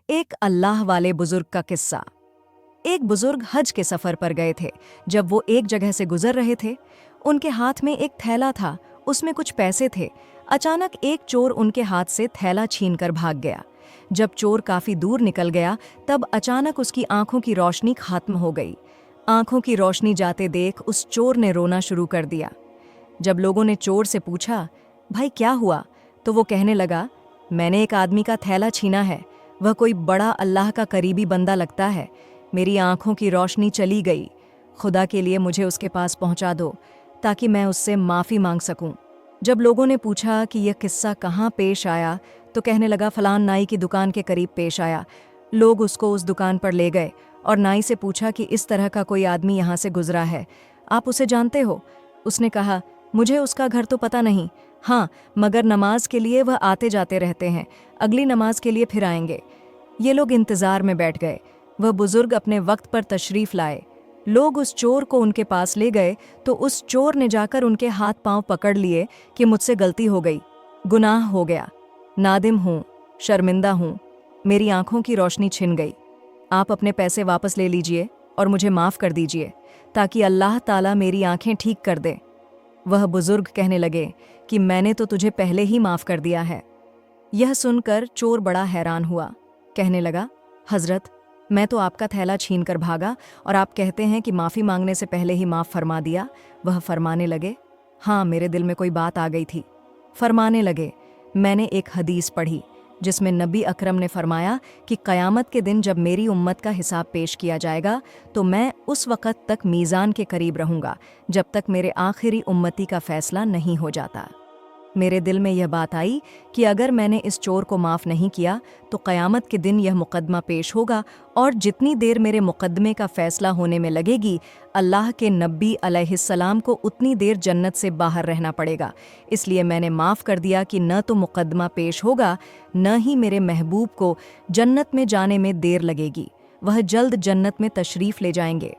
एक अल्लाह वाले बुजुर्ग का किस्सा। एक बुजुर्ग हज के सफर पर गए थे। जब वो एक जगह से गुजर रहे थे, उनके हाथ में एक थैला था, उसमें कुछ पैसे थे। अचानक एक चोर उनके हाथ से थैला छीनकर भाग गया। जब चोर काफी दूर निकल गया, तब अचानक उसकी आंखों की रोशनी खत्म हो गई। आंखों की रोशनी जाते देख उस चोर ने रोना शुरू कर दिया। जब लोगों ने चोर से पूछा, भाई क्या हुआ, तो वो कहने लगा, मैंने एक आदमी का थैला छीना है। वह कोई बड़ा अल्लाह का करीबी बंदा लगता है। मेरी आंखों की रोशनी चली गई। खुदा के लिए मुझे उसके पास पहुंचा दो, ताकि मैं उससे माफ़ी मांग सकूं। जब लोगों ने पूछा कि यह किस्सा कहाँ पेश आया, तो कहने लगा, फलान नाई की दुकान के करीब पेश आया। लोग उसको उस दुकान पर ले गए और नाई से पूछा कि इस तरह का कोई आदमी यहाँ से गुजरा है, आप उसे जानते हो? उसने कहा, मुझे उसका घर तो पता नहीं, हाँ, मगर नमाज के लिए वह आते जाते रहते हैं, अगली नमाज के लिए फिर आएंगे। ये लोग इंतज़ार में बैठ गए। वह बुजुर्ग अपने वक्त पर तशरीफ़ लाए। लोग उस चोर को उनके पास ले गए तो उस चोर ने जाकर उनके हाथ पांव पकड़ लिए कि मुझसे गलती हो गई, गुनाह हो गया, नादिम हूँ, शर्मिंदा हूँ, मेरी आंखों की रोशनी छिन गई। आप अपने पैसे वापस ले लीजिए और मुझे माफ़ कर दीजिए, ताकि अल्लाह ताला मेरी आंखें ठीक कर दे। वह बुजुर्ग कहने लगे कि मैंने तो तुझे पहले ही माफ़ कर दिया है। यह सुनकर चोर बड़ा हैरान हुआ। कहने लगा, हजरत, मैं तो आपका थैला छीन कर भागा और आप कहते हैं कि माफ़ी मांगने से पहले ही माफ़ फरमा दिया। वह फरमाने लगे, हाँ, मेरे दिल में कोई बात आ गई थी। फरमाने लगे, मैंने एक हदीस पढ़ी जिसमें नबी अकरम ने फरमाया कि क़यामत के दिन जब मेरी उम्मत का हिसाब पेश किया जाएगा, तो मैं उस वक़्त तक मीज़ान के करीब रहूँगा जब तक मेरे आखिरी उम्मती का फ़ैसला नहीं हो जाता। मेरे दिल में यह बात आई कि अगर मैंने इस चोर को माफ़ नहीं किया तो क़यामत के दिन यह मुकदमा पेश होगा, और जितनी देर मेरे मुकदमे का फ़ैसला होने में लगेगी, अल्लाह के नबी अलैहिस्सलाम को उतनी देर जन्नत से बाहर रहना पड़ेगा। इसलिए मैंने माफ़ कर दिया कि न तो मुकदमा पेश होगा, न ही मेरे महबूब को जन्नत में जाने में देर लगेगी। वह जल्द जन्नत में तशरीफ़ ले जाएंगे।